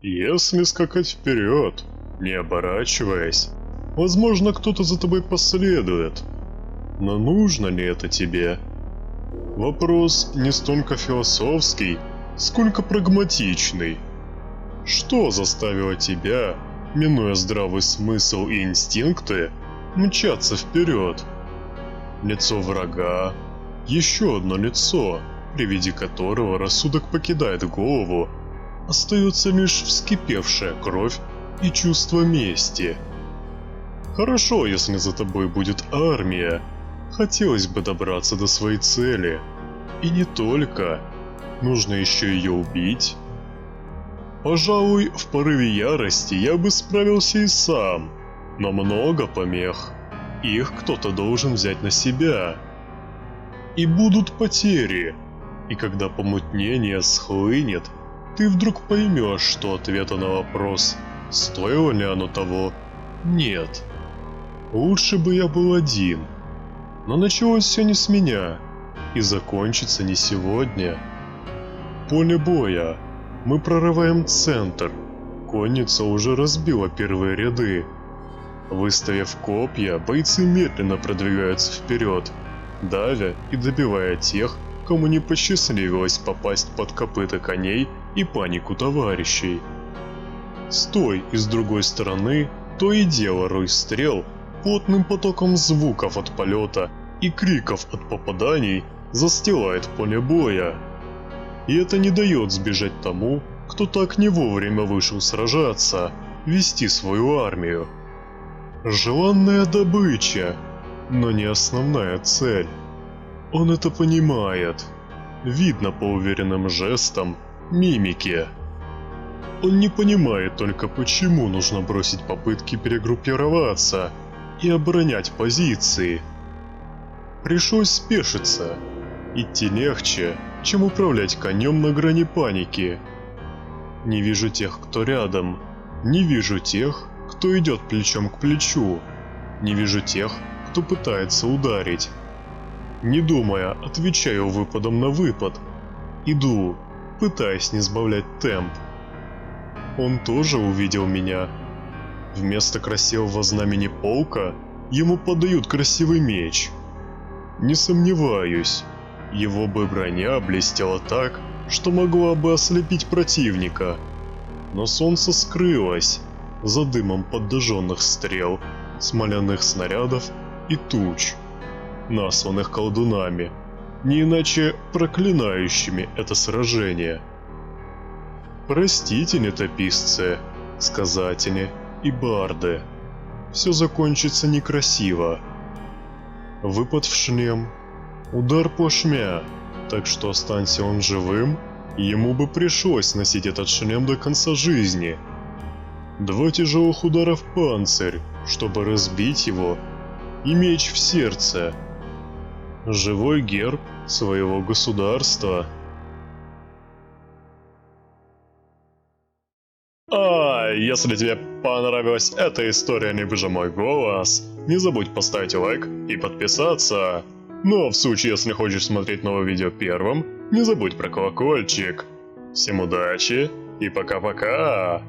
Если скакать вперед, не оборачиваясь, возможно, кто-то за тобой последует. Но нужно ли это тебе? Вопрос не столько философский, сколько прагматичный. Что заставило тебя, минуя здравый смысл и инстинкты, мчаться вперед? Лицо врага, еще одно лицо, при виде которого рассудок покидает голову, остается лишь вскипевшая кровь и чувство мести. Хорошо, если за тобой будет армия. Хотелось бы добраться до своей цели. И не только. Нужно еще ее убить. Пожалуй, в порыве ярости я бы справился и сам. Но много помех. Их кто-то должен взять на себя. И будут потери. И когда помутнение схлынет, ты вдруг поймешь, что ответа на вопрос, стоило ли оно того, нет. Лучше бы я был один. Но началось все не с меня, и закончится не сегодня. Поле боя. Мы прорываем центр. Конница уже разбила первые ряды. Выставив копья, бойцы медленно продвигаются вперед, давя и добивая тех, кому не посчастливилось попасть под копыта коней и панику товарищей. С той и с другой стороны то и дело рой стрел плотным потоком звуков от полета и криков от попаданий застилает поле боя. И это не дает сбежать тому, кто так не вовремя вышел сражаться, вести свою армию. Желанная добыча, но не основная цель. Он это понимает. Видно по уверенным жестам, мимике. Он не понимает только, почему нужно бросить попытки перегруппироваться и оборонять позиции. Пришлось спешиться. Идти легче, чем управлять конем на грани паники. Не вижу тех, кто рядом. Не вижу тех, кто идет плечом к плечу. Не вижу тех, кто пытается ударить. Не думая, отвечаю выпадом на выпад. Иду, пытаясь не сбавлять темп. Он тоже увидел меня. Вместо красивого знамени полка ему подают красивый меч. Не сомневаюсь, его бы броня блестела так, что могла бы ослепить противника. Но солнце скрылось за дымом подожженных стрел, смоляных снарядов и туч, насланных колдунами, не иначе проклинающими это сражение. Простите, летописцы, сказатели и барды, все закончится некрасиво. Выпад в шлем, удар плашмя, так что останься он живым, ему бы пришлось носить этот шлем до конца жизни. 2 тяжелых удара в панцирь, чтобы разбить его, и меч в сердце. Живой герб своего государства. Если тебе понравилась эта история, либо же мой голос, не забудь поставить лайк и подписаться. Ну а в случае, если хочешь смотреть новое видео первым, не забудь про колокольчик. Всем удачи и пока-пока!